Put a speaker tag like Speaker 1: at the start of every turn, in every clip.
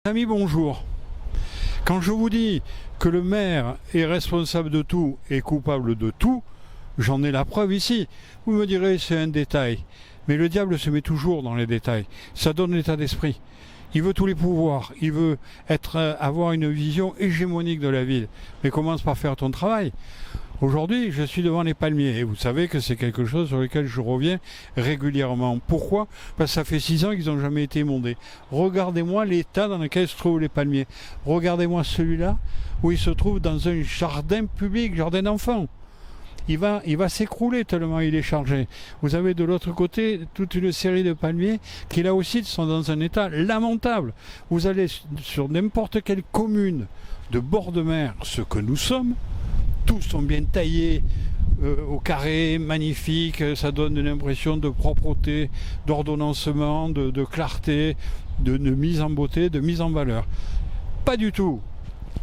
Speaker 1: Amis, bonjour. Quand je vous dis que le maire est responsable de tout et coupable de tout, j'en ai la preuve ici. Vous me direz c'est un détail, mais le diable se met toujours dans les détails. Ça donne l'état d'esprit. Il veut tous les pouvoirs, il veut avoir une vision hégémonique de la ville. Mais commence par faire ton travail. Aujourd'hui, je suis devant les palmiers et vous savez que c'est quelque chose sur lequel je reviens régulièrement. Pourquoi? Parce que ça fait 6 ans qu'ils n'ont jamais été émondés. Regardez-moi l'état dans lequel se trouvent les palmiers. Regardez-moi celui-là où il se trouve dans un jardin public, jardin d'enfants. Il va s'écrouler tellement il est chargé. Vous avez de l'autre côté toute une série de palmiers qui là aussi sont dans un état lamentable. Vous allez sur n'importe quelle commune de bord de mer, ce que nous sommes, tous sont bien taillés au carré, magnifiques, ça donne une impression de propreté, d'ordonnancement, de clarté, de mise en beauté, de mise en valeur. Pas du tout.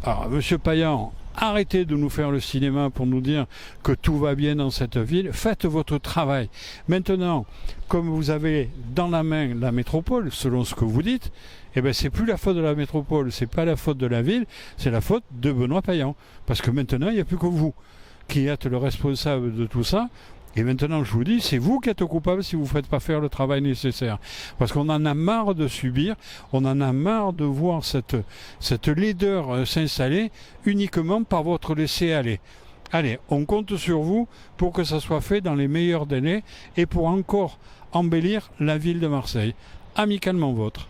Speaker 1: Alors, Monsieur Payan, arrêtez de nous faire le cinéma pour nous dire que tout va bien dans cette ville. Faites votre travail. Maintenant, comme vous avez dans la main la métropole, selon ce que vous dites, eh bien, c'est plus la faute de la métropole, c'est pas la faute de la ville, c'est la faute de Benoît Payan. Parce que maintenant, il n'y a plus que vous qui êtes le responsable de tout ça. Et maintenant, je vous dis, c'est vous qui êtes coupable si vous ne faites pas faire le travail nécessaire. Parce qu'on en a marre de subir, on en a marre de voir cette laideur s'installer uniquement par votre laisser-aller. Allez, on compte sur vous pour que ça soit fait dans les meilleurs délais et pour encore embellir la ville de Marseille. Amicalement vôtre.